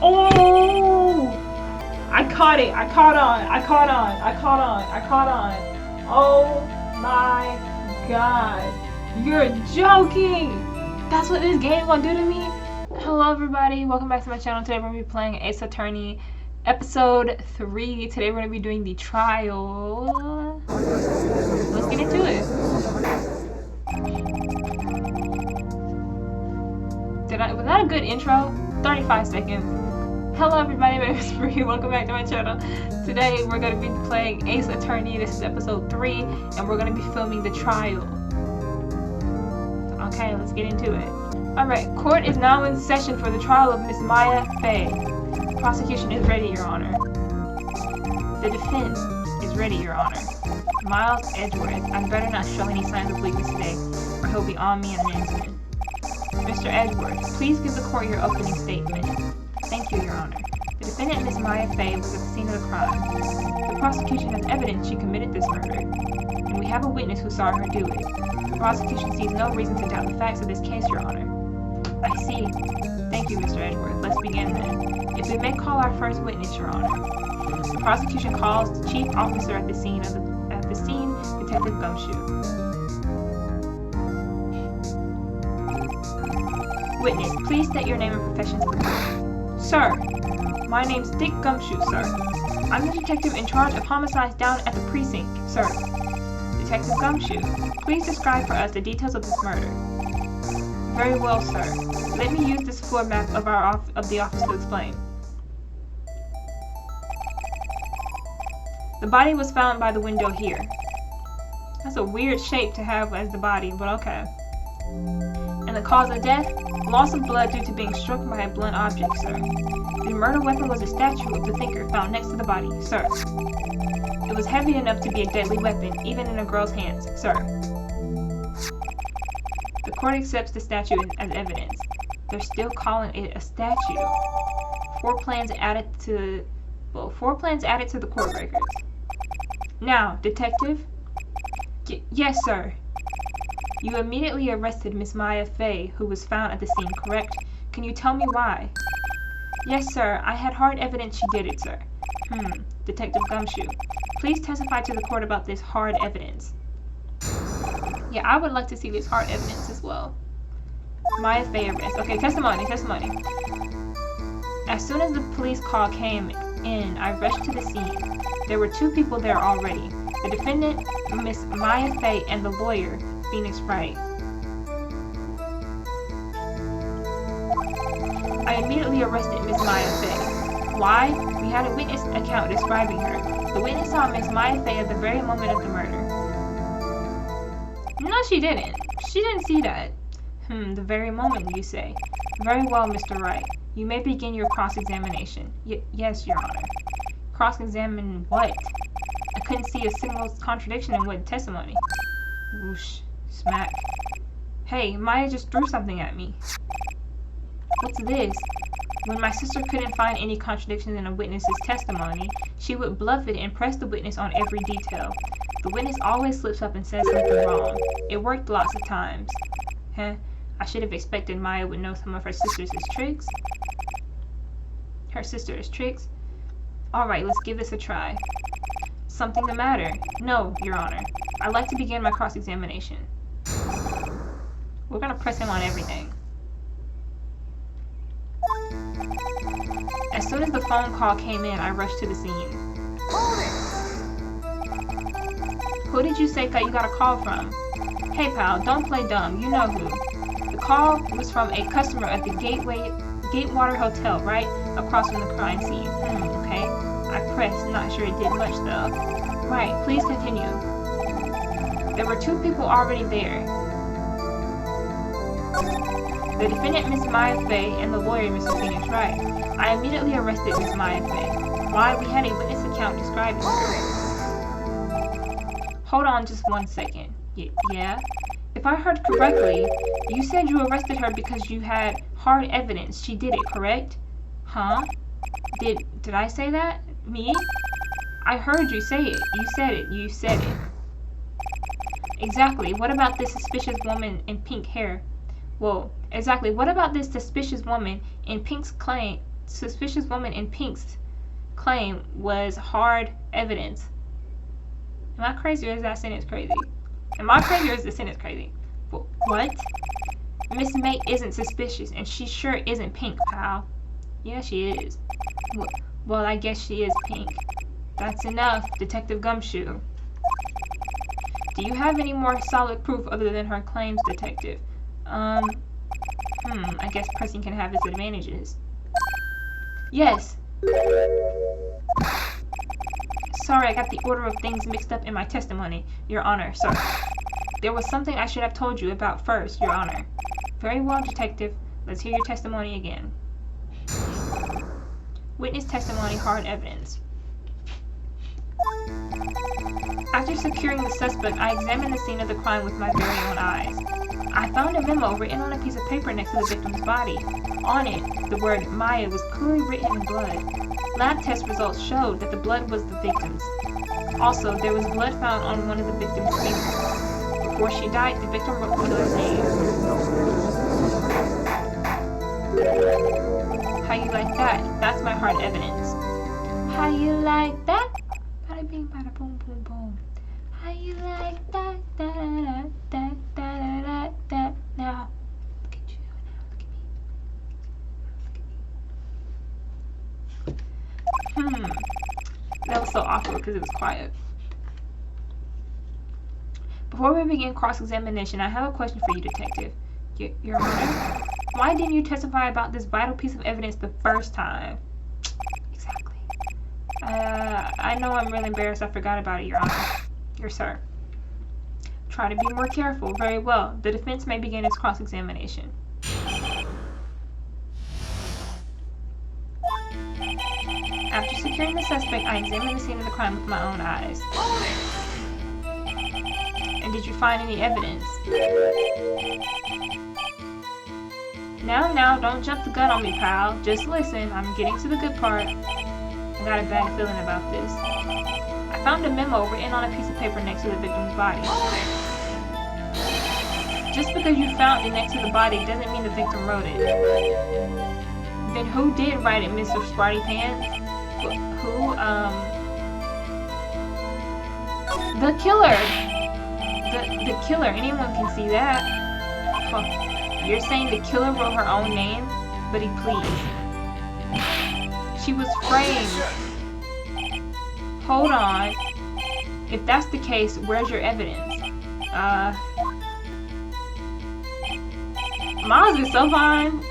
Oh! I caught it. I caught on. Oh my god. You're joking. That's what this game gonna do to me? Hello everybody. Welcome back to my channel. Today we're gonna be playing Ace Attorney episode 3. Today we're gonna be doing the trial. Let's get into it. Was that a good intro? 35 seconds. Hello everybody, my name is Bree. Welcome back to my channel. Today we're going to be playing Ace Attorney. This is episode 3 and we're going to be filming the trial. Okay, let's get into it. Alright, court is now in session for the trial of Miss Maya Fey. Prosecution is ready, Your Honor. The defense is ready, Your Honor. Miles Edgeworth, I better not show any signs of weakness today or he'll be on me in an instant. Mr. Edgeworth, please give the court your opening statement. Thank you, Your Honor. The defendant, Miss Maya Fey, was at the scene of the crime. The prosecution has evidence she committed this murder, and we have a witness who saw her do it. The prosecution sees no reason to doubt the facts of this case, Your Honor. I see. Thank you, Mr. Edgeworth. Let's begin then. If we may call our first witness, Your Honor. The prosecution calls the chief officer at the scene, Detective Gumshoe. Witness, please state your name and profession to the court. Sir, my name's Dick Gumshoe, sir. I'm the detective in charge of homicides down at the precinct, sir. Detective Gumshoe, please describe for us the details of this murder. Very well, sir. Let me use this floor map of the office to explain. The body was found by the window here. That's a weird shape to have as the body, but okay. And the cause of death? Loss of blood due to being struck by a blunt object, sir. The murder weapon was a statue of the thinker found next to the body, sir. It was heavy enough to be a deadly weapon, even in a girl's hands, sir. The court accepts the statue as evidence. They're still calling it a statue. Four plans added to the court records. Now, detective? Yes, sir. You immediately arrested Miss Maya Fey, who was found at the scene, correct? Can you tell me why? Yes, sir. I had hard evidence she did it, sir. Detective Gumshoe, please testify to the court about this hard evidence. Yeah, I would like to see this hard evidence as well. Maya Fey arrest. Okay, testimony. As soon as the police call came in, I rushed to the scene. There were two people there already. The defendant, Miss Maya Fey, and the lawyer, Phoenix Wright. I immediately arrested Miss Maya Fey. Why? We had a witness account describing her. The witness saw Miss Maya Fey at the very moment of the murder. No, she didn't. She didn't see that. The very moment, you say. Very well, Mr. Wright. You may begin your cross-examination. Yes, Your Honor. Cross-examine what? I couldn't see a single contradiction in what testimony. Whoosh. Smack. Hey, Maya just threw something at me. What's this? When my sister couldn't find any contradictions in a witness's testimony, she would bluff it and press the witness on every detail. The witness always slips up and says something wrong. It worked lots of times. I should have expected Maya would know some of her sister's tricks. Her sister's tricks? Alright, let's give this a try. Something the matter? No, Your Honor. I'd like to begin my cross-examination. We're gonna press him on everything. As soon as the phone call came in, I rushed to the scene. Who did you say you got a call from? Hey pal, don't play dumb, you know who. The call was from a customer at the Gatewater Hotel, right across from the crime scene. Okay. I pressed, not sure it did much though. Right, please continue. There were two people already there. The defendant, Miss Maya Fey, and the lawyer, Mr. Phoenix Wright. I immediately arrested Miss Maya Fey. Why? We had a witness account describing her. Hold on just 1 second. Yeah? If I heard correctly, you said you arrested her because you had hard evidence she did it, correct? Huh? Did I say that? Me? I heard you say it. You said it. Exactly. What about this suspicious woman in pink hair? Whoa. Exactly. What about this suspicious woman in pink claim suspicious woman in pink's claim was hard evidence. Am I crazy or is that sentence crazy? Am I crazy or is the sentence crazy? What? Miss May isn't suspicious, and she sure isn't pink, pal. Yeah, she is. Well, I guess she is pink. That's enough, Detective Gumshoe. Do you have any more solid proof other than her claims, Detective? I guess pressing can have its advantages. Yes. Sorry, I got the order of things mixed up in my testimony, Your Honor. Sorry. There was something I should have told you about first, Your Honor. Very well, Detective. Let's hear your testimony again. Witness testimony, hard evidence. After securing the suspect, I examined the scene of the crime with my very own eyes. I found a memo written on a piece of paper next to the victim's body. On it, the word Maya was clearly written in blood. Lab test results showed that the blood was the victim's. Also, there was blood found on one of the victim's fingers. Before she died, the victim wrote the killer's name. How you like that? That's my hard evidence. How you like that? Bada bing, bada boom, boom, boom. How you like that? Da da da da da da da. Now, look at you. Now, look at me. That was so awkward because it was quiet. Before we begin cross-examination, I have a question for you, Detective. Your Honor, why didn't you testify about this vital piece of evidence the first time? Exactly. I know I'm really embarrassed I forgot about it, Your Honor. Yes, sir. Try to be more careful. Very well. The defense may begin its cross-examination. After securing the suspect, I examined the scene of the crime with my own eyes. And did you find any evidence? Now, don't jump the gun on me, pal. Just listen. I'm getting to the good part. I got a bad feeling about this. I found a memo written on a piece of paper next to the victim's body. Just because you found it next to the body doesn't mean the victim wrote it. Then who did write it, Mr. Smarty Pants? Who, the killer! The killer, anyone can see that. Huh. You're saying the killer wrote her own name? Buddy, please. She was framed. Hold on. If that's the case, where's your evidence? Miles is so fine.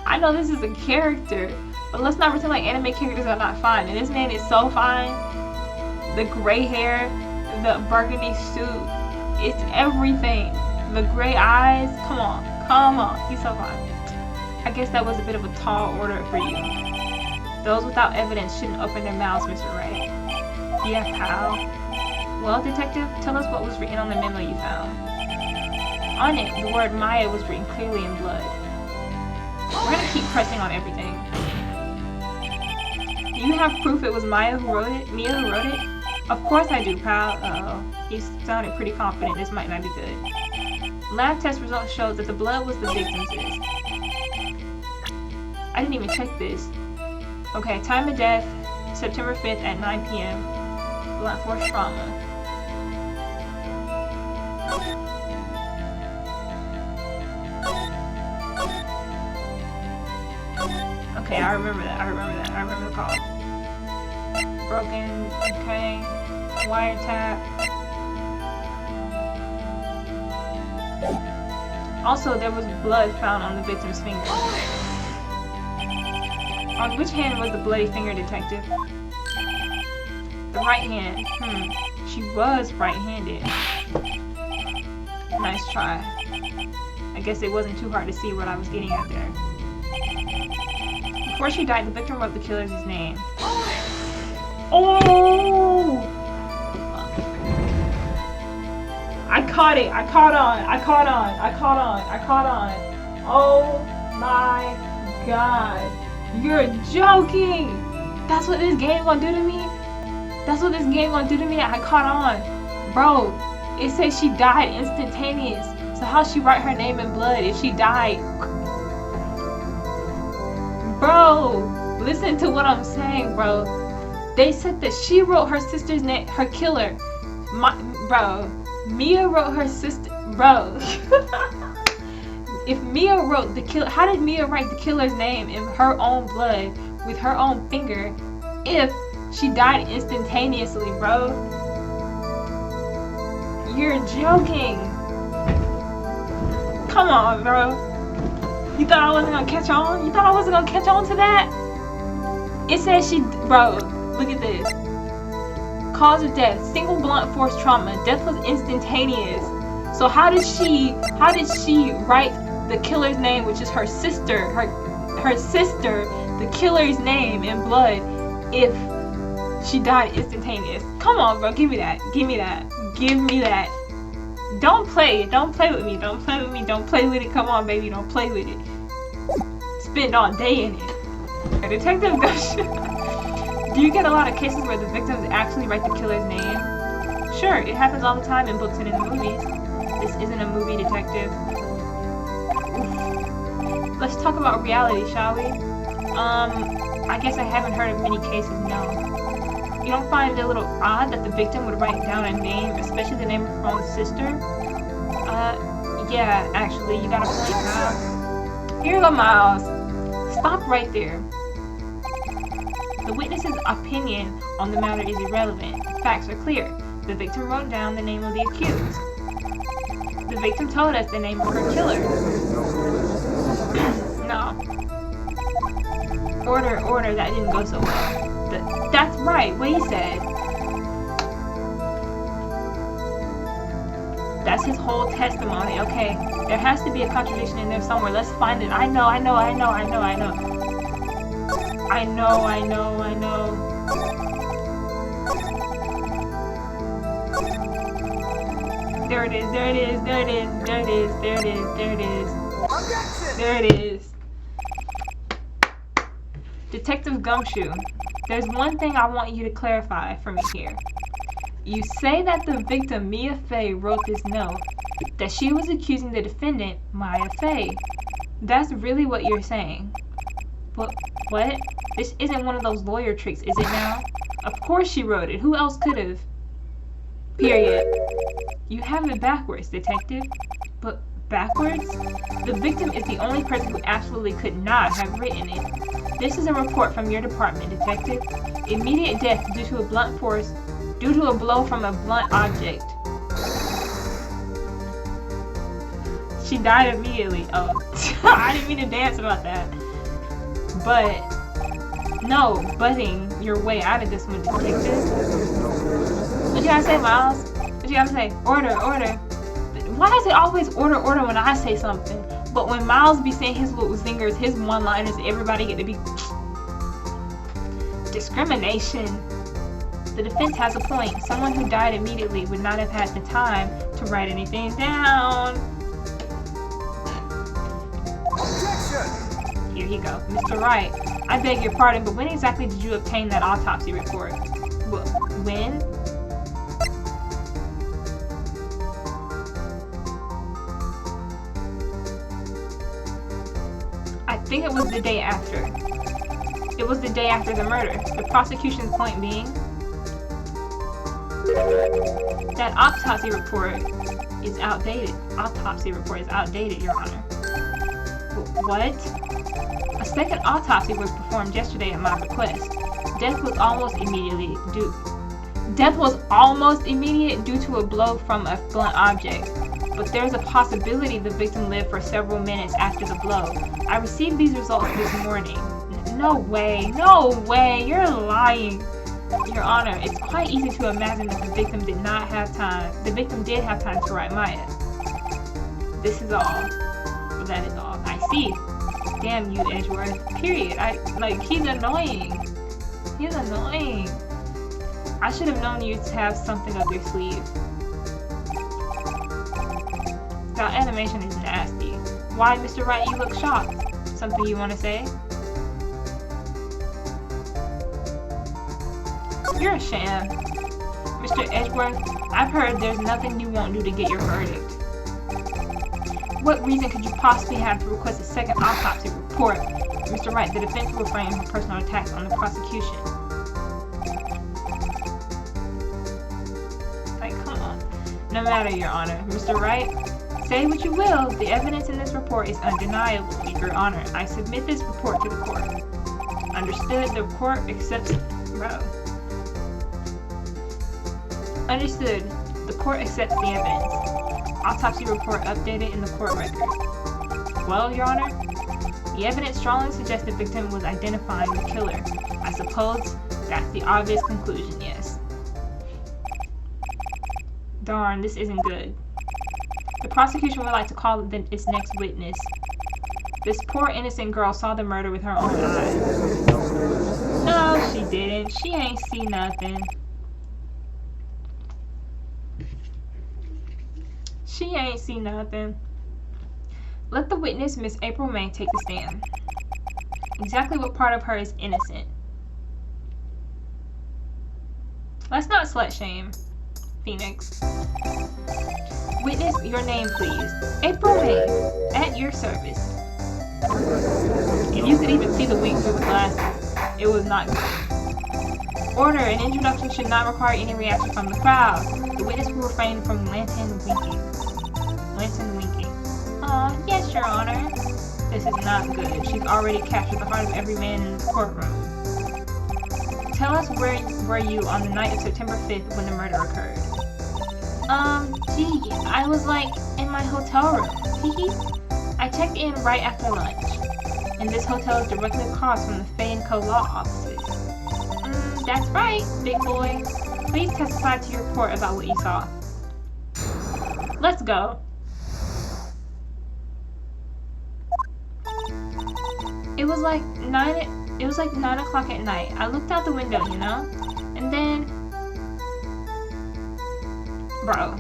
I know this is a character, but let's not pretend like anime characters are not fine. And this man is so fine. The gray hair, the burgundy suit, it's everything. The gray eyes, come on, he's so fine. I guess that was a bit of a tall order for you. Those without evidence shouldn't open their mouths, Mr. Wright. Yeah, pal. Well, Detective, tell us what was written on the memo you found. On it, the word Maya was written clearly in blood. We're gonna keep pressing on everything. Do you have proof it was Mia who wrote it? Of course I do, pal. Uh-oh. He sounded pretty confident this might not be good. Lab test results showed that the blood was the victim's. I didn't even check this. Okay, time of death, September 5th at 9 p.m. Blunt force trauma. Okay, I remember that. I remember the call. Broken, okay. Wiretap. Also, there was blood found on the victim's finger. On which hand was the bloody finger, Detective? The right hand. She was right-handed. Nice try. I guess it wasn't too hard to see what I was getting at there. Before she died, the victim wrote the killer's name. Oh! I caught it. I caught on. Oh my god. You're joking! That's what this game gonna do to me? I caught on. Bro, it says she died instantaneous. So how she write her name in blood if she died? Bro, listen to what I'm saying, bro. They said that she wrote her sister's name, her killer. Bro, Mia wrote her sister. Bro, if Mia wrote the killer, how did Mia write the killer's name in her own blood with her own finger if she died instantaneously, bro? You're joking. Come on, bro. You thought I wasn't gonna catch on? You thought I wasn't gonna catch on to that? It says she, bro, look at this. Cause of death, single blunt force trauma. Death was instantaneous. So how did she write the killer's name, which is her sister, her sister, the killer's name in blood, if she died instantaneous? Come on, bro, give me that. Give me that. Give me that. Don't play it. Don't play with me. Don't play with me. Don't play with it. Come on, baby. Don't play with it. Spend all day in it. Detective Gumshoe. Do you get a lot of cases where the victims actually write the killer's name? Sure, it happens all the time in books and in the movies. This isn't a movie, detective. Oof. Let's talk about reality, shall we? I guess I haven't heard of many cases, no. You don't find it a little odd that the victim would write down a name, especially the name of her own sister? Yeah, actually, you got a point, Miles. Here you go, Miles. Stop right there. The witness's opinion on the matter is irrelevant. Facts are clear. The victim wrote down the name of the accused. The victim told us the name of her killer. No. Order, that didn't go so well. That's right, what he said. That's his whole testimony, okay. There has to be a contradiction in there somewhere. Let's find it. I know. There it is. Detective Gumshoe, there's one thing I want you to clarify for me here. You say that the victim, Mia Fey, wrote this note, that she was accusing the defendant, Maya Fey. That's really what you're saying. But what? This isn't one of those lawyer tricks, is it now? Of course she wrote it. Who else could have? Period. You have it backwards, detective. But backwards? The victim is the only person who absolutely could not have written it. This is a report from your department, detective. Immediate death due to a blow from a blunt object. She died immediately. Oh, I didn't mean to dance about that. But, no, butting your way out of this one, detective. What you gotta say, Miles? What you gotta say? Order. Why is it always order when I say something? But when Miles be saying his little zingers, his one-liners, everybody get to be... Discrimination. The defense has a point. Someone who died immediately would not have had the time to write anything down. Objection! Here you go. Mr. Wright, I beg your pardon, but when exactly did you obtain that autopsy report? When? I think it was the day after. It was the day after the murder. The prosecution's point being that autopsy report is outdated. Autopsy report is outdated, Your Honor. What? A second autopsy was performed yesterday at my request. Death was almost immediate due to a blow from a blunt object. But there's a possibility the victim lived for several minutes after the blow. I received these results this morning. No way, you're lying. Your Honor, it's quite easy to imagine that the victim did not have time. The victim did have time to write Maya. This is all. Well, that is all. I see. Damn you, Edgeworth. Period. He's annoying. He's annoying. I should have known you to have something up your sleeve. That animation is nasty. Why, Mr. Wright, you look shocked? Something you want to say? You're a sham. Mr. Edgeworth, I've heard there's nothing you won't do to get your verdict. What reason could you possibly have to request a second autopsy report? Mr. Wright, the defense will frame for personal attacks on the prosecution. Like, come on. No matter, Your Honor. Mr. Wright, say what you will, the evidence in this report is undeniable. Your Honor, I submit this report to the court. Understood, the court accepts... Bro. Understood, the court accepts the evidence. Autopsy report updated in the court record. Well, Your Honor, the evidence strongly suggests the victim was identifying the killer. I suppose that's the obvious conclusion, yes. Darn, this isn't good. The prosecution would like to call its next witness. This poor innocent girl saw the murder with her own eyes. No, she didn't. She ain't see nothing. She ain't see nothing. Let the witness, Miss April May, take the stand. Exactly what part of her is innocent? Let's not slut shame, Phoenix. Witness, your name, please. April May, at your service. If you could even see the wig through the glasses, it was not good. Order, an introduction should not require any reaction from the crowd. The witness will refrain from lantern winking. Lantern winking. Yes, Your Honor. This is not good. She's already captured the heart of every man in the courtroom. Tell us where were you on the night of September 5th when the murder occurred? Gee, I was like in my hotel room. I checked in right after lunch. And this hotel is directly across from the Fay & Co. law offices. That's right, big boy. Please testify to your report about what you saw. Let's go. It was like 9 o'clock at night. I looked out the window, you know? And then... Bro.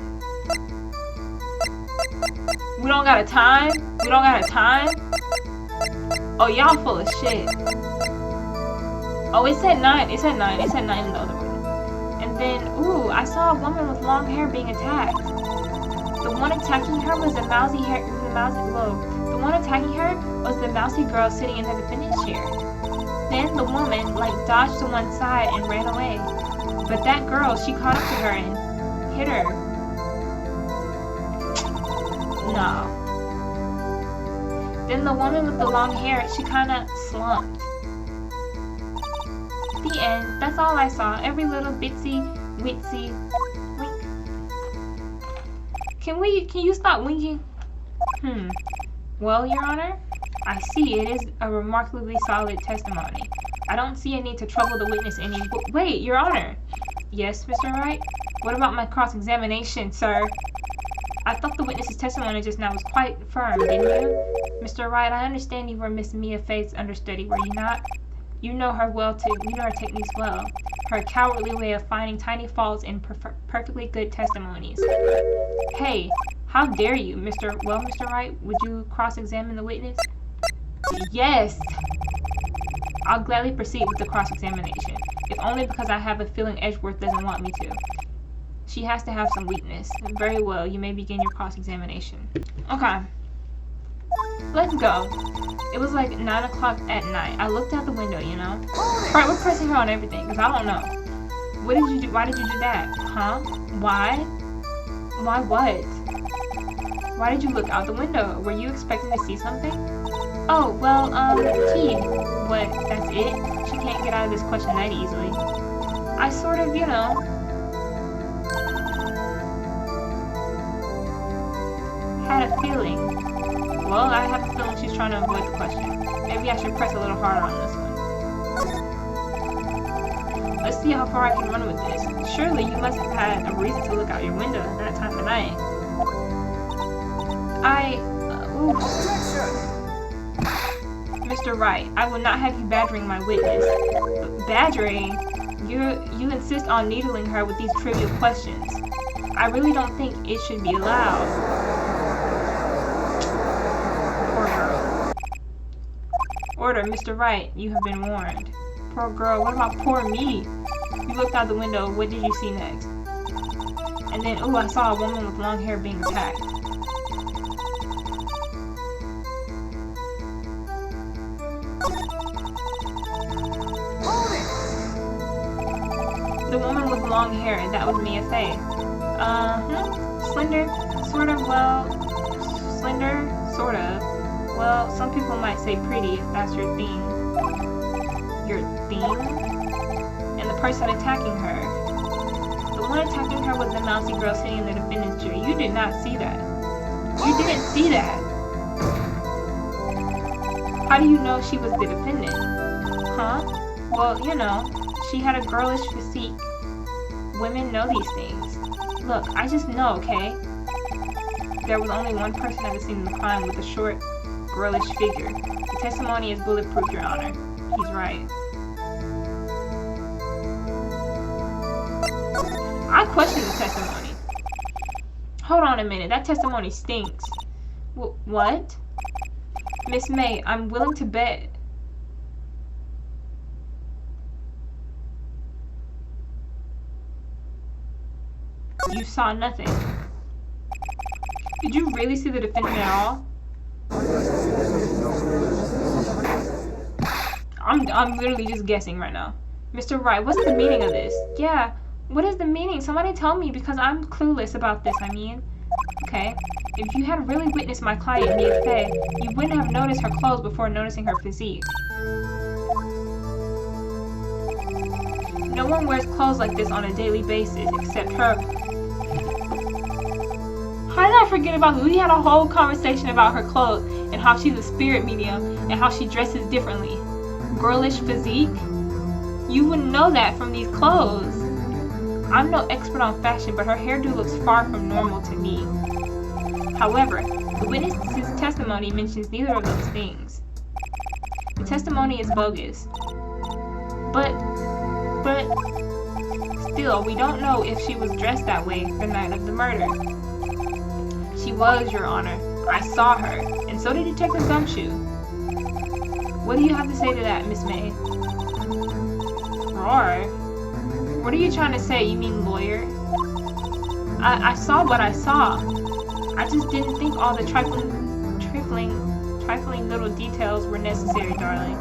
We don't got a time? We don't got a time? Oh, y'all full of shit. Oh, it said 9. It said 9. It said 9 in the other one. And then, ooh, I saw a woman with long hair being attacked. The one attacking her was the mousy hair... The one attacking her was the mousy girl sitting in the defendant's chair. Then the woman, like, dodged to one side and ran away. But that girl, she caught up to her and hit her. No. Then the woman with the long hair, she kinda slumped. The end. That's all I saw. Every little bitsy, witsy, wink. Can you stop winking? Well, Your Honor, I see it is a remarkably solid testimony. I don't see a need to trouble the witness any... Wait, Your Honor! Yes, Mr. Wright? What about my cross-examination, sir? I thought the witness's testimony just now was quite firm, didn't you? Mr. Wright, I understand you were Miss Mia Faith's understudy, were you not? You know her you know her techniques well. Her cowardly way of finding tiny faults in perfectly good testimonies. Hey, how dare you, Mr. Wright? Would you cross-examine the witness? Yes! I'll gladly proceed with the cross-examination, if only because I have a feeling Edgeworth doesn't want me to. She has to have some weakness. Very well, you may begin your cross-examination. Okay. Let's go. It was like 9 o'clock at night. I looked out the window, you know? Alright, we're pressing her on everything, because I don't know. What did you do? Why did you do that? Huh? Why? Why what? Why did you look out the window? Were you expecting to see something? Oh, well, gee. What, that's it? She can't get out of this question that easily. I sort of, you know... had a feeling. Well, I have a feeling she's trying to avoid the question. Maybe I should press a little harder on this one. Let's see how far I can run with this. Surely you must have had a reason to look out your window at that time of night. Mr. Wright, I will not have you badgering my witness. Badgering? You insist on needling her with these trivial questions. I really don't think it should be allowed. Poor girl. Order, Mr. Wright, you have been warned. Poor girl, what about poor me? You looked out the window, what did you see next? And then, ooh, I saw a woman with long hair being attacked. The woman with long hair, that was Mia Fey. Slender, sort of, well, slender, sort of. Well, some people might say pretty if that's your thing. Your thing? And the person attacking her. The one attacking her was the mousy girl sitting in the defendant's chair. You did not see that. You didn't see that. How do you know she was the defendant? Huh? Well, you know, she had a girlish physique. Women know these things. Look, I just know, okay? There was only one person at the scene of the crime with a short, girlish figure. The testimony is bulletproof, Your Honor. He's right. I question the testimony. Hold on a minute, that testimony stinks. What? Miss May, I'm willing to bet. You saw nothing. Did you really see the defendant at all? I'm literally just guessing right now. Mr. Wright, what's the meaning of this? Yeah, what is the meaning? Somebody tell me, because I'm clueless about this, I mean. Okay, if you had really witnessed my client, Mia Fey, you wouldn't have noticed her clothes before noticing her physique. No one wears clothes like this on a daily basis, except her. How did I forget about, we had a whole conversation about her clothes, and how she's a spirit medium, and how she dresses differently. Girlish physique? You wouldn't know that from these clothes. I'm no expert on fashion, but her hairdo looks far from normal to me. However, the witness's testimony mentions neither of those things. The testimony is bogus. But still, we don't know if she was dressed that way the night of the murder. She was, Your Honor. I saw her, and so did Detective Gumshoe. What do you have to say to that, Miss May? Roar? What are you trying to say? You mean lawyer? I saw what I saw. I just didn't think all the trifling little details were necessary, darling.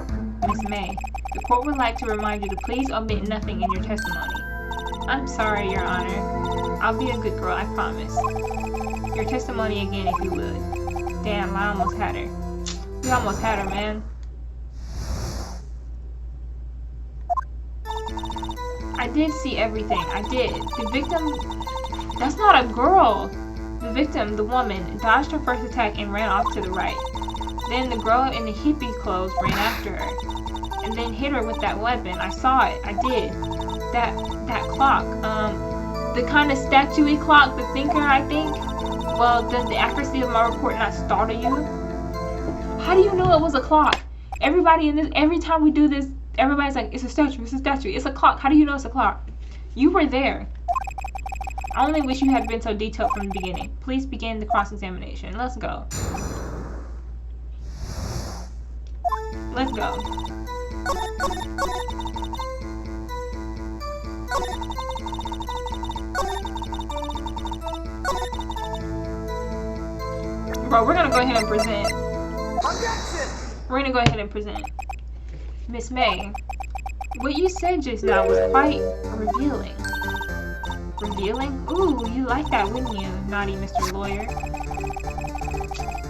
Miss May, the court would like to remind you to please omit nothing in your testimony. I'm sorry, Your Honor. I'll be a good girl, I promise. Your testimony again, if you would. Damn, I almost had her. We almost had her, man. I did see everything. I did. The victim... That's not a girl! The victim, the woman, dodged her first attack and ran off to the right. Then the girl in the hippie clothes ran after her. And then hit her with that weapon. I saw it. I did. That clock. The kind of statue-y clock, the thinker, I think. Well, does the accuracy of my report not startle you? How do you know it was a clock? Everybody in this, every time we do this, everybody's like, it's a statue, it's a statue, it's a clock. How do you know it's a clock? You were there. I only wish you had been so detailed from the beginning. Please begin the cross-examination. Let's go. Let's go. Bro, we're gonna go ahead and present. We're gonna go ahead and present. Miss May, what you said just now was quite revealing. Revealing? Ooh, you like that, wouldn't you, naughty Mr. Lawyer?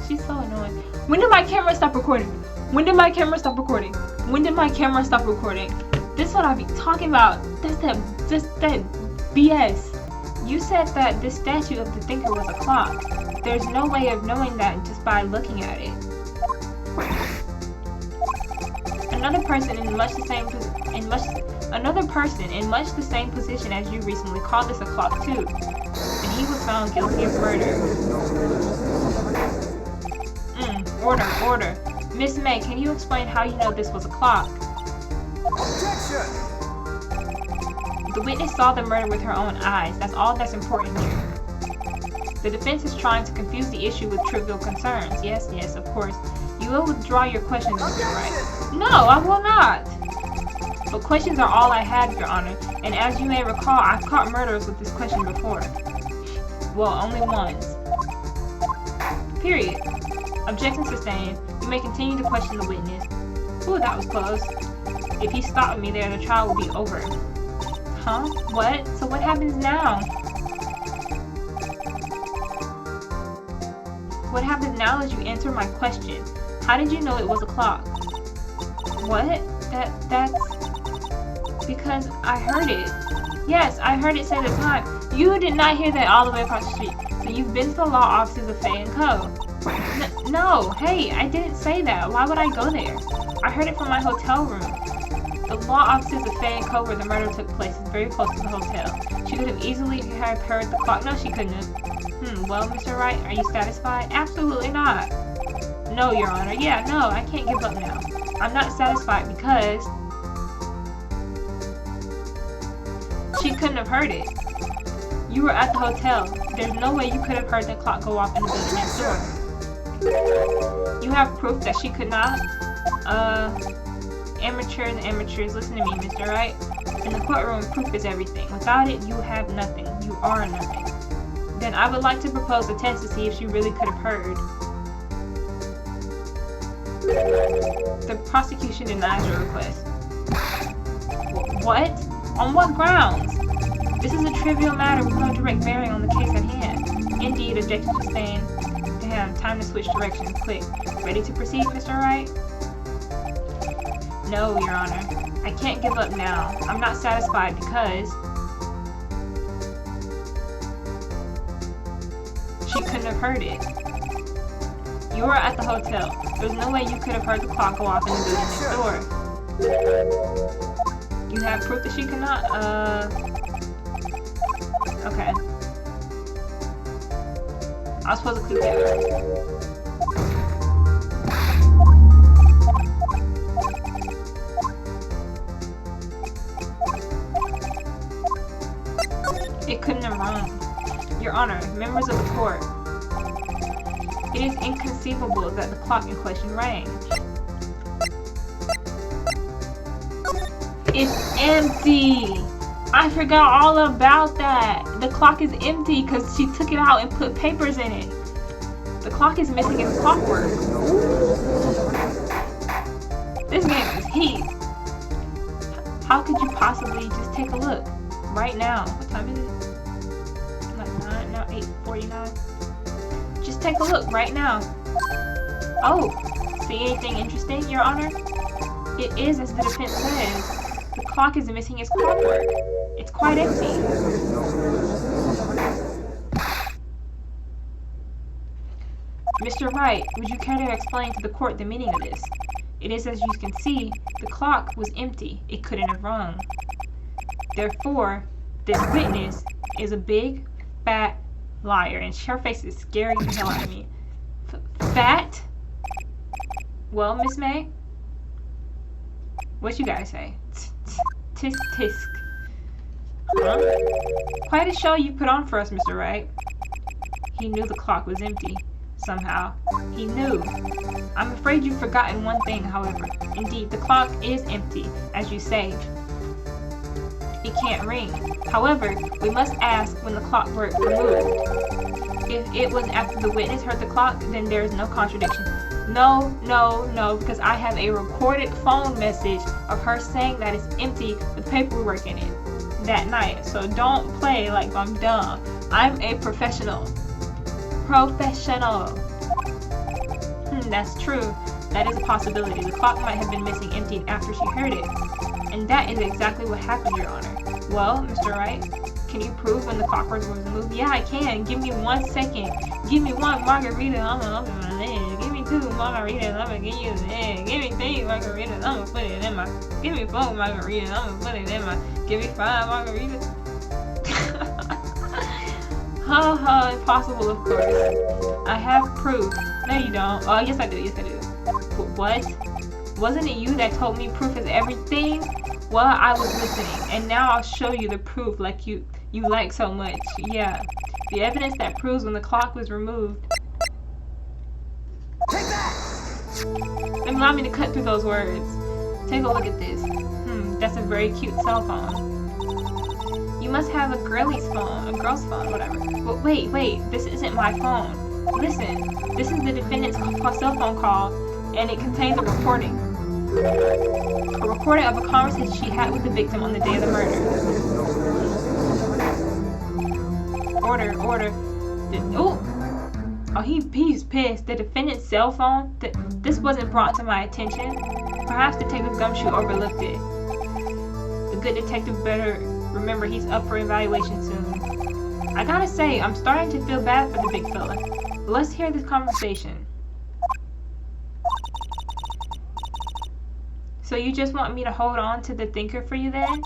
She's so annoying. When did my camera stop recording? When did my camera stop recording? When did my camera stop recording? This is what I be talking about. That's that BS. You said that this statue of the thinker was a clock. There's no way of knowing that just by looking at it. Another person in much the same position as you recently called this a clock too, and he was found guilty of murder. Order. Miss May, can you explain how you know this was a clock? Objection! The witness saw the murder with her own eyes. That's all that's important here. The defense is trying to confuse the issue with trivial concerns. Yes, of course. You will withdraw your questions, Mr. Wright. No, I will not. But questions are all I had, Your Honor. And as you may recall, I've caught murderers with this question before. Well, only once. Period. Objection sustained. You may continue to question the witness. Ooh, that was close. If he stopped me there, the trial will be over. Huh? What? So what happens now? What happens now is you answer my question. How did you know it was a clock? What? That's... Because I heard it. Yes, I heard it say the time. You did not hear that all the way across the street. So you've been to the law offices of Faye & Co. No, hey, I didn't say that. Why would I go there? I heard it from my hotel room. The law offices of Faye & Co. where the murder took place is very close to the hotel. She could have easily have heard the clock. No, she couldn't have. Well, Mr. Wright, are you satisfied? Absolutely not. No, Your Honor. Yeah, no, I can't give up now. I'm not satisfied because she couldn't have heard it. You were at the hotel. There's no way you could have heard the clock go off in the building next door. You have proof that she could not? Amateurs and amateurs, listen to me, Mr. Wright. In the courtroom, proof is everything. Without it, you have nothing. You are nothing. Then I would like to propose a test to see if she really could have heard. The prosecution denies your request. What? On what grounds? This is a trivial matter with no direct bearing on the case at hand. Indeed, objection sustained. Damn, time to switch directions quick. Ready to proceed, Mr. Wright? No, Your Honor. I can't give up now. I'm not satisfied because she couldn't have heard it. You were at the hotel. There's no way you could have heard the clock go off in the building next door. You have proof that she could not? Okay. I was supposed to click that. It couldn't have rung. Your Honor, members of the court, it is inconceivable that the clock in question rang. It's empty! I forgot all about that! The clock is empty because she took it out and put papers in it. The clock is missing its clockwork. This game is heat. How could you possibly just take a look? Right now. What time is it? Like 9? No, 8:49. Just take a look right now. Oh, see anything interesting, Your Honor? It is as the defense says. The clock is missing its clockwork. It's quite empty. Mr. Wright, would you care to explain to the court the meaning of this? It is as you can see, the clock was empty. It couldn't have rung. Therefore, this witness is a big, fat liar, and her face is scaring the hell out of me. Fat? Well, Miss May? What you guys say? Tisk tisk. Huh? Quite a show you put on for us, Mr. Wright. He knew the clock was empty. Somehow. He knew. I'm afraid you've forgotten one thing, however. Indeed, the clock is empty, as you say. It can't ring. However, we must ask when the clockwork removed. If it was after the witness heard the clock, then there is no contradiction. No, because I have a recorded phone message of her saying that it's empty with paperwork in it that night. So don't play like I'm dumb. I'm a professional. That's true. That is a possibility. The clock might have been missing emptied after she heard it. And that is exactly what happened, Your Honor. Well, Mr. Wright, can you prove when the clockwork was removed? Yeah, I can. Give me 1 second. Give me 1 margarita, I'm gonna open my leg. Give me 2 margaritas, I'm gonna give you the egg. Give me 3 margaritas, I'm gonna put it in my... Give me 4 margaritas, I'm gonna put it in my... Give me 5 margaritas. Ha, impossible, of course. I have proof. No, you don't. Oh, yes I do, What? Wasn't it you that told me proof is everything? Well, I was listening, and now I'll show you the proof like you like so much. Yeah. The evidence that proves when the clock was removed. Take that! Allow me to cut through those words. Take a look at this. That's a very cute cell phone. You must have a girl's phone, whatever. But wait, this isn't my phone. Listen, this is the defendant's cell phone call, and it contains a recording. A recording of a conversation she had with the victim on the day of the murder. Order. Oh, he's pissed. The defendant's cell phone? This wasn't brought to my attention. Perhaps Detective Gumshoe overlooked it. The good detective better remember he's up for evaluation soon. I gotta say, I'm starting to feel bad for the big fella. Let's hear this conversation. So you just want me to hold on to the thinker for you then?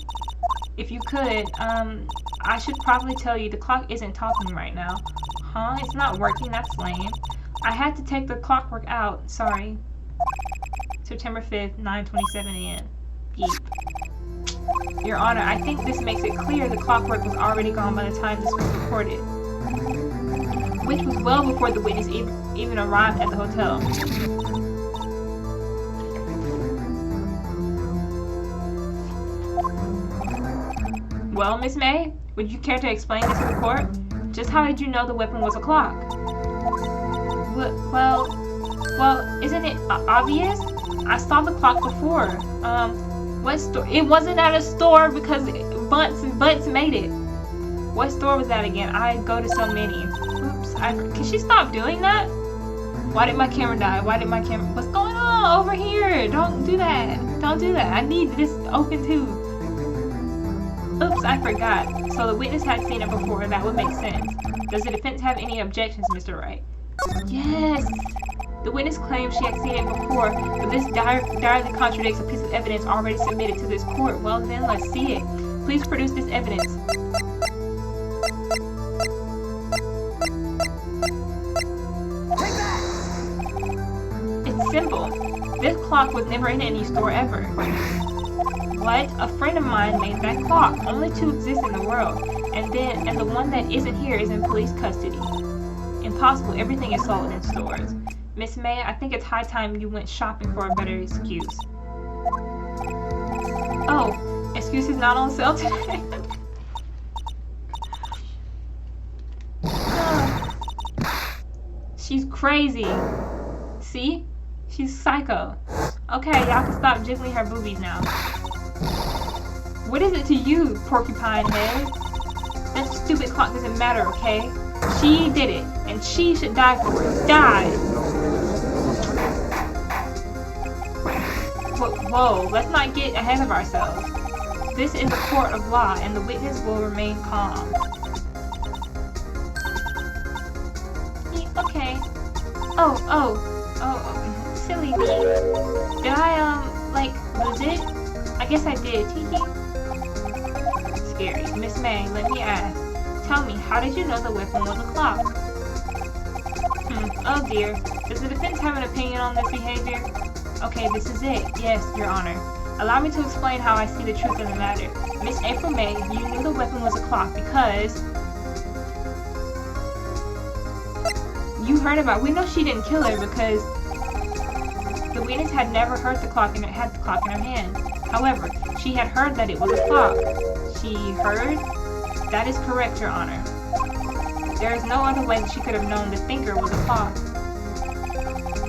If you could, I should probably tell you the clock isn't talking right now. Huh? It's not working? That's lame. I had to take the clockwork out. Sorry. September 5th, 9:27 a.m. Beep. Your Honor, I think this makes it clear the clockwork was already gone by the time this was recorded. Which was well before the witness even arrived at the hotel. Well, Miss May, would you care to explain this to the court? Just how did you know the weapon was a clock? Well, isn't it obvious? I saw the clock before. What store? It wasn't at a store because Butts made it. What store was that again? I go to so many. Oops, can she stop doing that? Why did my camera die? What's going on over here? Don't do that. Don't do that. I need this open too. Oops, I forgot. So the witness had seen it before. That would make sense. Does the defense have any objections, Mr. Wright? Yes! The witness claims she had seen it before, but this directly contradicts a piece of evidence already submitted to this court. Well then, let's see it. Please produce this evidence. Take that! It's simple. This clock was never in any store ever. What? A friend of mine made that clock. Only two exist in the world. And the one that isn't here is in police custody. Impossible. Everything is sold in stores. Miss May, I think it's high time you went shopping for a better excuse. Oh, excuse is not on sale today? She's crazy. See? She's psycho. Okay, y'all can stop jiggling her boobies now. What is it to you, porcupine head? That stupid clock doesn't matter, okay? She did it, and she should die for it. Die! Whoa, let's not get ahead of ourselves. This is a court of law, and the witness will remain calm. Okay. Oh, silly me. Did I, lose it? I guess I did, Tiki. Scary. Miss May, let me ask. Tell me, how did you know the weapon was a clock? Oh dear. Does the defense have an opinion on this behavior? Okay, this is it. Yes, Your Honor. Allow me to explain how I see the truth of the matter. Miss April May, you knew the weapon was a clock because... You heard about... We know she didn't kill her because... The witness had never heard the clock and had the clock in her hand. However, she had heard that it was a clock. She heard? That is correct, Your Honor. There is no other way that she could have known the thinker was a clock.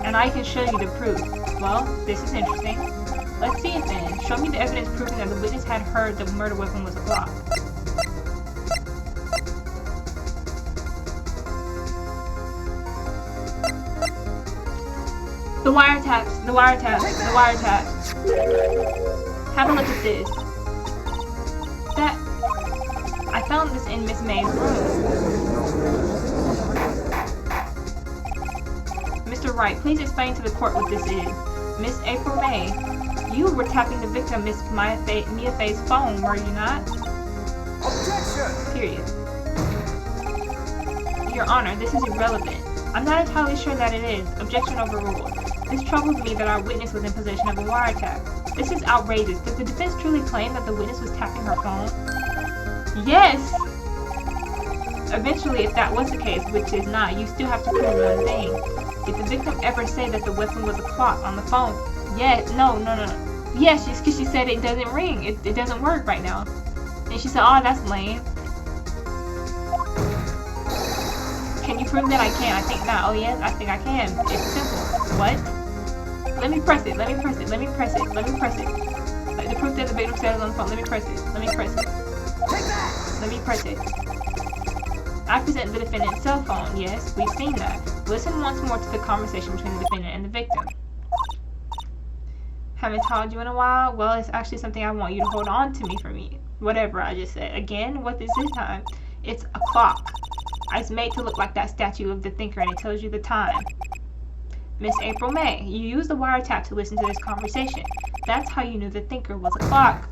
And I can show you the proof. Well, this is interesting. Let's see it then. Show me the evidence proving that the witness had heard the murder weapon was a clock. The wiretaps, the wiretaps, the wiretaps. Have a look at this. I found this in Miss May's room. Mr. Wright, please explain to the court what this is. Miss April May, you were tapping the victim Miss Mia Fay's phone, were you not? Objection! Period. Your Honor, this is irrelevant. I'm not entirely sure that it is. Objection overruled. This troubles me that our witness was in possession of a wiretap. This is outrageous. Does the defense truly claim that the witness was tapping her phone? Yes! Eventually, if that was the case, which is not, you still have to prove one thing. Did the victim ever say that the weapon was a clock on the phone? Yes. No. Yes, because she said it doesn't ring. It doesn't work right now. And she said, oh, that's lame. Can you prove that I can? I think not. Oh, yes, I think I can. It's simple. What? Let me press it. Let me press it. Let me press it. Let me press it. Like the proof that the victim said is on the phone. Let me press it. Let me press it. Take that! Let me press it. I present the defendant's cell phone. Yes, we've seen that. Listen once more to the conversation between the defendant and the victim. Haven't told you in a while? Well, it's actually something I want you to hold on to me for me. Whatever I just said. Again, what is this time? It's a clock. It's made to look like that statue of the thinker and it tells you the time. Miss April May, you used the wiretap to listen to this conversation. That's how you knew the thinker was a clock.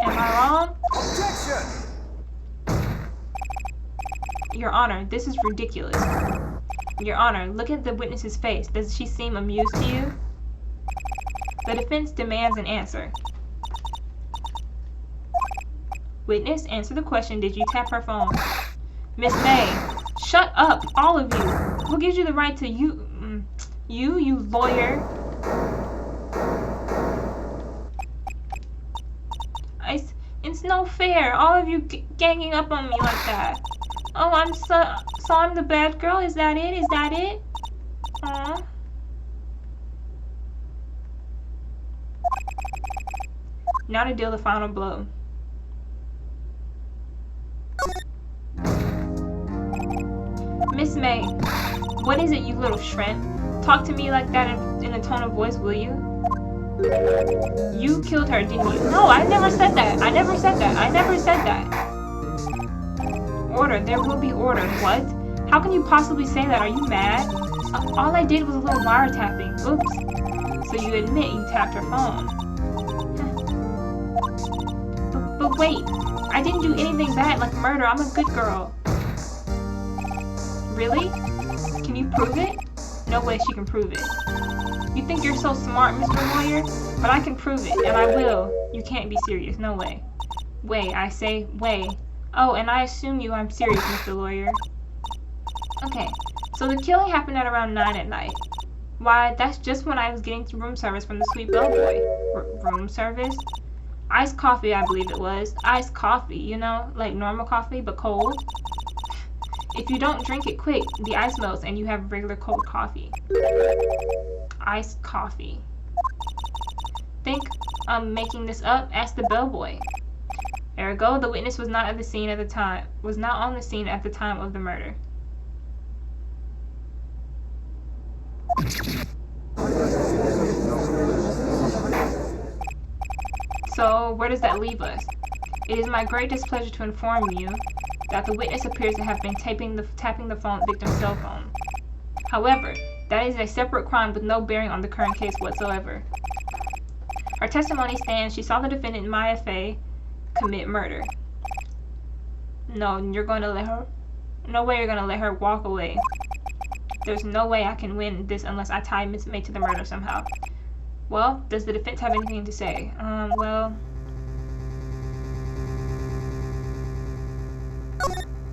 Am I wrong? Objection! Your Honor, this is ridiculous. Your Honor, look at the witness's face. Does she seem amused to you? The defense demands an answer. Witness, answer the question. Did you tap her phone? Miss May, shut up, all of you. What gives you the right to you lawyer? It's no fair. All of you ganging up on me like that. Oh, I'm the bad girl. Is that it? Is that it? Aww. Now to deal the final blow. Miss May, what is it, you little shrimp? Talk to me like that in a tone of voice, will you? You killed her, didn't you? No, I never said that. I never said that. I never said that. Order. There will be order. What? How can you possibly say that? Are you mad? All I did was a little wiretapping. Oops. So you admit you tapped her phone. But wait. I didn't do anything bad like murder. I'm a good girl. Really? Can you prove it? No way she can prove it. You think you're so smart, Mr. Lawyer? But I can prove it, and I will. You can't be serious. No way. Way, I say, way. Oh, and I assume I'm serious, Mr. Lawyer. Okay, so the killing happened at around 9 at night. Why, that's just when I was getting room service from the sweet bellboy. Room service? Iced coffee, I believe it was. Iced coffee, you know, like normal coffee, but cold. If you don't drink it quick, the ice melts and you have regular cold coffee. Iced coffee. Think I'm making this up? Ask the bellboy. Ergo, the witness was not at the scene at the time. Was not on the scene at the time of the murder. So, where does that leave us? It is my great displeasure to inform you that the witness appears to have been tapping the victim's cell phone. However, that is a separate crime with no bearing on the current case whatsoever. Her testimony stands. She saw the defendant, Maya Fey, commit murder. No, you're going to let her? No way you're going to let her walk away. There's no way I can win this unless I tie Miss May to the murder somehow. Well, does the defense have anything to say? Well...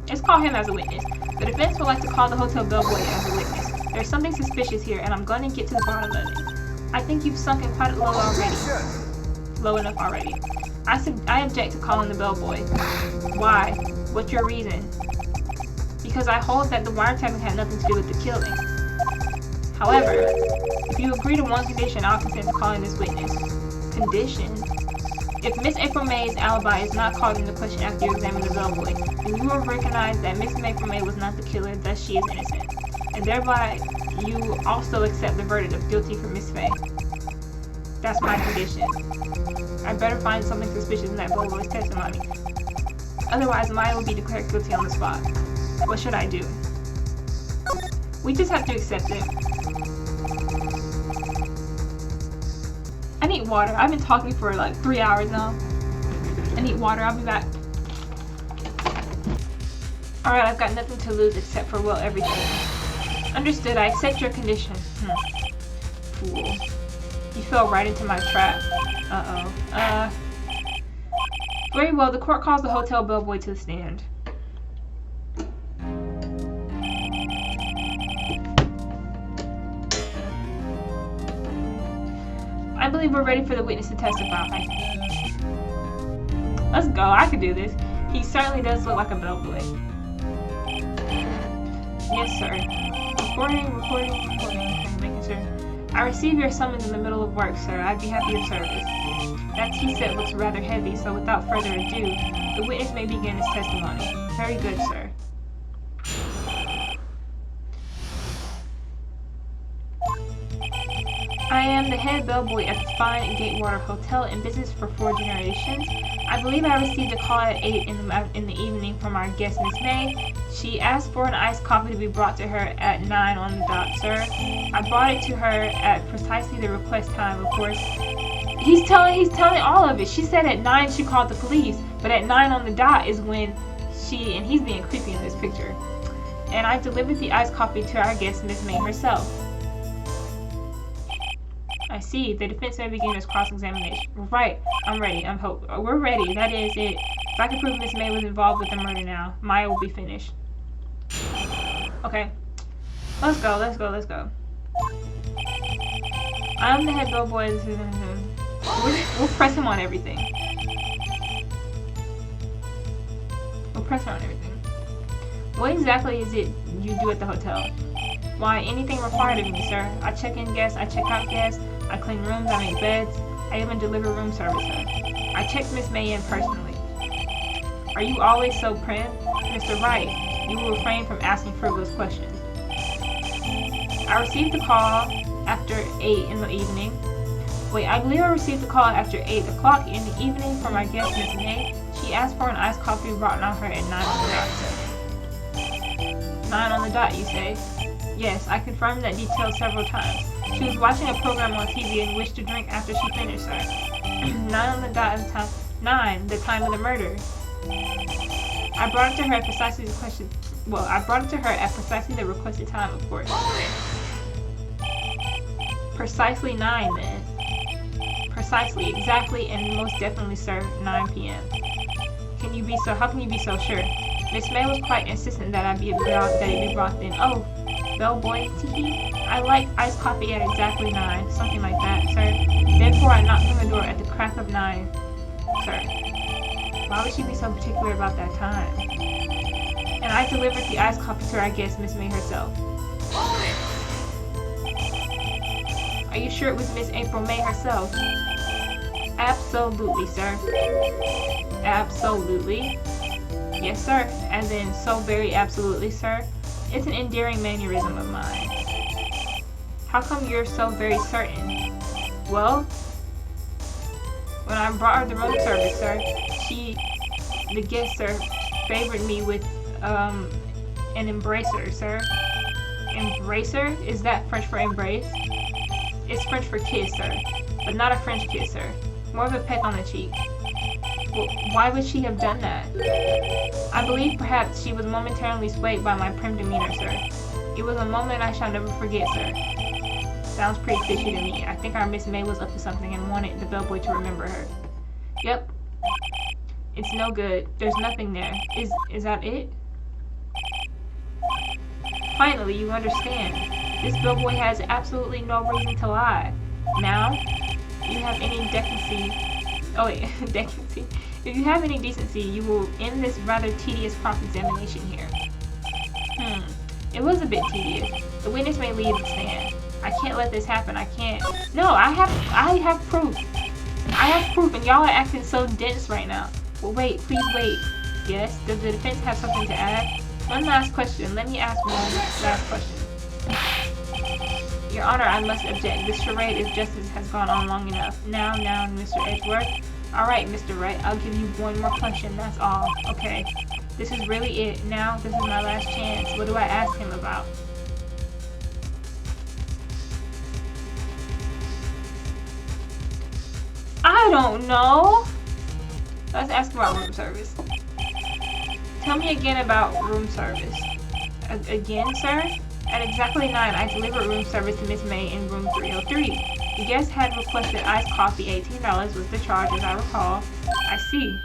Let's call him as a witness. The defense would like to call the hotel bellboy as a witness. There's something suspicious here, and I'm going to get to the bottom of it. I think you've sunken quite low already. Low enough already. I object to calling the bellboy. Why? What's your reason? Because I hold that the wiretapping had nothing to do with the killing. However, if you agree to one condition, I'll consent to calling this witness. Condition? If Miss April May's alibi is not called into question after you examine the bellboy, then you will recognize that Miss April May was not the killer, thus she is innocent. And thereby, you also accept the verdict of guilty for Miss Fey. That's my condition. I better find something suspicious in that bellboy's testimony. Otherwise, Maya will be declared guilty on the spot. What should I do? We just have to accept it. I need water. I've been talking for like 3 hours now. I need water. I'll be back. Alright, I've got nothing to lose except for, well, everything. Understood. I accept your condition. Fool. You fell right into my trap. Uh-oh. Very well. The court calls the hotel bellboy to the stand. I believe we're ready for the witness to testify. Let's go. I can do this. He certainly does look like a bellboy. Yes, sir. Recording. Okay, making sure. I received your summons in the middle of work, sir. I'd be happy of service. That tea set looks rather heavy, so without further ado, the witness may begin his testimony. Very good, sir. I am the head bellboy at the fine Gatewater Hotel in business for 4 generations. I believe I received a call at 8 in the evening from our guest, Miss May. She asked for an iced coffee to be brought to her at 9 on the dot, sir. I brought it to her at precisely the request time, of course. He's telling all of it. She said at 9 she called the police, but at 9 on the dot is when and he's being creepy in this picture. And I delivered the iced coffee to our guest, Miss May herself. I see. The defense may begin its cross-examination. Right. I'm ready. We're ready. That is it. If I can prove Miss May was involved with the murder now, Maya will be finished. Okay. Let's go. I'm the head bellboy. We'll press him on everything. What exactly is it you do at the hotel? Why, anything required of me, sir. I check in guests, I check out guests, I clean rooms, I make beds, I even deliver room service, sir. I checked Miss May in personally. Are you always so prim? Mr. Wright, you will refrain from asking frivolous questions. I received a call after 8 in the evening. I believe I received a call after 8 o'clock in the evening from my guest, Miss May. She asked for an iced coffee brought on her at 9 on the dot, sir. 9 on the dot, you say? Yes, I confirmed that detail several times. She was watching a program on TV and wished to drink after she finished, sir. 9 on the dot of the time. 9, the time of the murder. I brought it to her at precisely the requested time, of course. Precisely 9, then. Precisely, exactly, and most definitely, sir, 9 p.m. How can you be so sure? Miss May was quite insistent that it be brought then. Oh, bellboy, teehee. I like iced coffee at exactly 9, something like that, sir. Therefore, I knocked on the door at the crack of 9, sir. Why would she be so particular about that time? And I delivered the iced coffee to our guest, Miss May herself. Are you sure it was Miss April May herself? Absolutely, sir. Absolutely. Yes, sir. As in, so very absolutely, sir. It's an endearing mannerism of mine. How come you're so very certain? Well, when I brought her the room service, sir, the guest, sir, favored me with an embracer, sir. Embracer? Is that French for embrace? It's French for kiss, sir. But not a French kiss, sir. More of a peck on the cheek. Well, why would she have done that? I believe perhaps she was momentarily swayed by my prim demeanor, sir. It was a moment I shall never forget, sir. Sounds pretty fishy to me. I think our Miss May was up to something and wanted the bellboy to remember her. Yep. It's no good. There's nothing there. Is that it? Finally, you understand. This bellboy has absolutely no reason to lie. Now, you have any decency. Oh wait, decency. If you have any decency, you will end this rather tedious cross-examination here. It was a bit tedious. The witness may leave the stand. I can't let this happen. I can't. No, I have proof. I have proof, and y'all are acting so dense right now. Well, wait, please wait. Yes, does the defense have something to add? One last question. Let me ask one last question. Your Honor, I must object. This charade of justice has gone on long enough. Now, Mr. Edgeworth. Alright, Mr. Wright, I'll give you one more question, that's all. Okay. This is really it. Now, this is my last chance. What do I ask him about? I don't know. Let's ask about room service. Tell me again about room service. Again, sir? At exactly 9, I delivered room service to Miss May in room 303. The guest had requested iced coffee. $18 was the charge, as I recall. I see.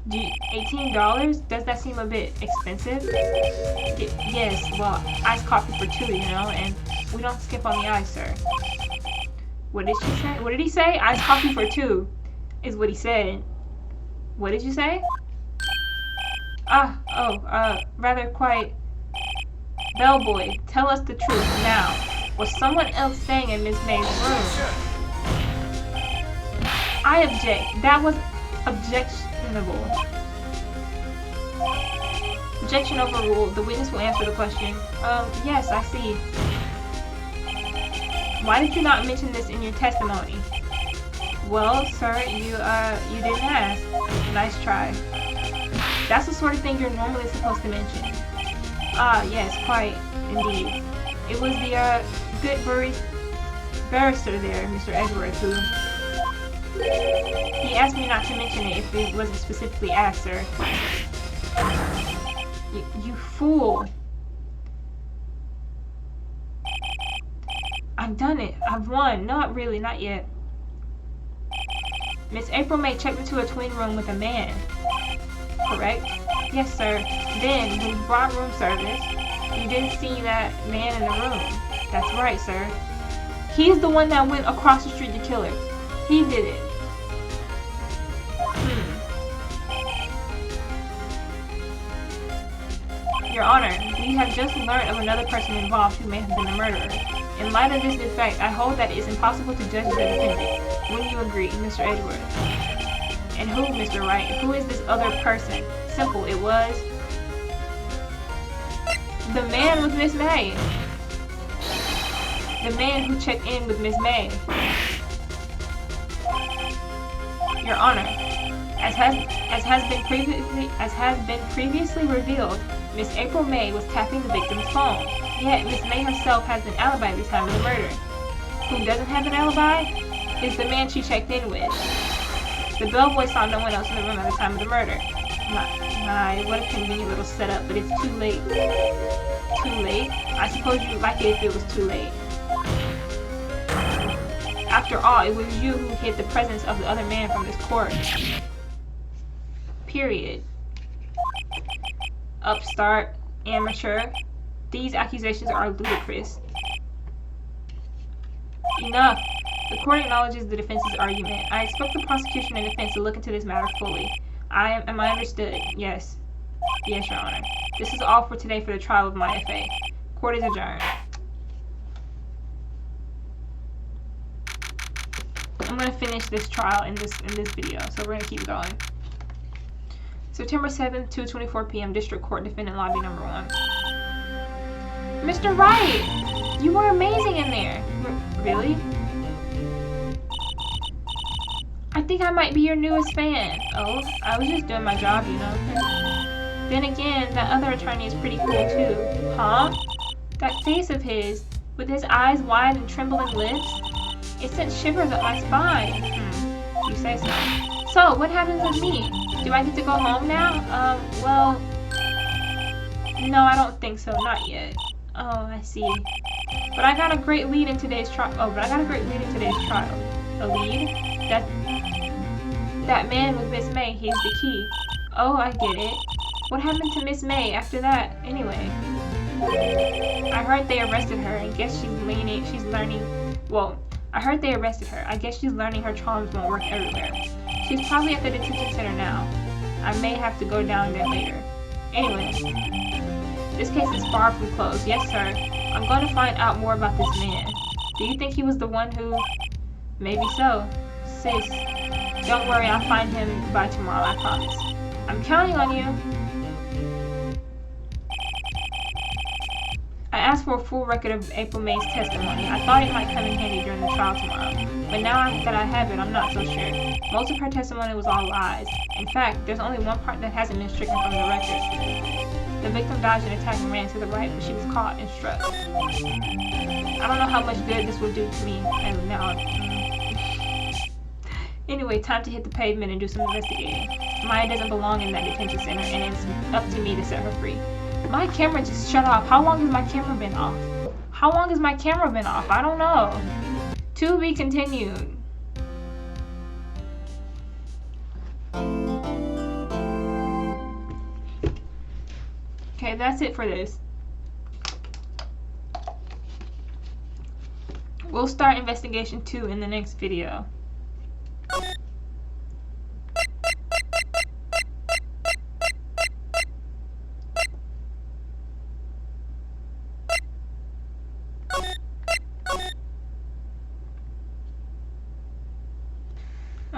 $18? Does that seem a bit expensive? Yes, well, iced coffee for 2, you know, and we don't skip on the ice, sir. What did she say? What did he say? Iced coffee for 2 is what he said. What did you say? Rather quite. Bellboy, tell us the truth now. Was someone else staying in Miss May's room? Objection! I object. That was objectionable. Objection overruled. The witness will answer the question. Yes, I see. Why did you not mention this in your testimony? Well, sir, you didn't ask. Nice try. That's the sort of thing you're normally supposed to mention. Ah, yes, quite, indeed. It was the, good barrister there, Mr. Edwards, who... He asked me not to mention it if it wasn't specifically asked, sir. You fool. I've done it. I've won. Not really, not yet. Miss April May checked into a twin room with a man. Correct? Yes, sir. Then, when you brought room service, you didn't see that man in the room. That's right, sir. He's the one that went across the street to kill her. He did it. Your Honor, we have just learned of another person involved who may have been the murderer. In light of this new fact, I hold that it is impossible to judge the defendant. Wouldn't you agree, Mr. Edwards? And who, Mr. Wright? Who is this other person? Simple, it was... The man with Miss May. The man who checked in with Miss May. Your Honor, as has been previously revealed, Miss April May was tapping the victim's phone. Yet Miss May herself has an alibi at the time of the murder. Who doesn't have an alibi is the man she checked in with. The bellboy saw no one else in the room at the time of the murder. My, what a convenient little setup, but it's too late. Too late? I suppose you'd like it if it was too late. After all, it was you who hid the presence of the other man from this court. Period. Upstart, amateur. These accusations are ludicrous. Enough. The court acknowledges the defense's argument. I expect the prosecution and defense to look into this matter fully. Am I understood? Yes. Yes, Your Honor. This is all for today for the trial of my FA. Court is adjourned. I'm gonna finish this trial in this video, so we're gonna keep going. September 7th, 2:24 p.m. District Court, Defendant Lobby Number 1. Mr. Wright! You were amazing in there! Really? I think I might be your newest fan. Oh, I was just doing my job, you know. Then again, that other attorney is pretty cool too. Huh? That face of his, with his eyes wide and trembling lips, it sent shivers up my spine. You say so. So, what happens with me? Do I get to go home now? Well... No, I don't think so. Not yet. Oh, I see. But I got a great lead in today's trial. Oh, but I got a great lead in today's trial. A lead? That man with Miss May, he's the key. Oh, I get it. What happened to Miss May after that, anyway? I heard they arrested her and guess she's learning... Well, I heard they arrested her. I guess she's learning her charms won't work everywhere. She's probably at the detention center now. I may have to go down there later. Anyway, this case is far from closed. Yes, sir. I'm going to find out more about this man. Do you think he was the one who... Maybe so. Sis, don't worry, I'll find him by tomorrow, I promise. I'm counting on you. I asked for a full record of April May's testimony. I thought it might come in handy during the trial tomorrow. But now that I have it, I'm not so sure. Most of her testimony was all lies. In fact, there's only one part that hasn't been stricken from the record. The victim dodged an attack and ran to the right, but she was caught and struck. I don't know how much good this will do to me. And now... Anyway, time to hit the pavement and do some investigating. Maya doesn't belong in that detention center, and it's up to me to set her free. My camera just shut off. How long has my camera been off? How long has my camera been off? I don't know. To be continued. Okay, that's it for this. We'll start investigation 2 in the next video.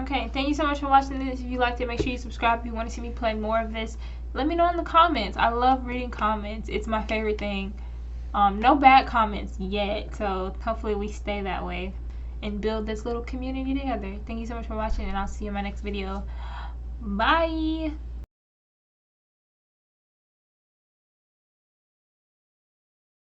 Okay, thank you so much for watching this. If you liked it, make sure you subscribe. If you want to see me play more of this, let me know in the comments. I love reading comments. It's my favorite thing. No bad comments yet, so hopefully we stay that way and build this little community together. Thank you so much for watching, and I'll see you in my next video. Bye!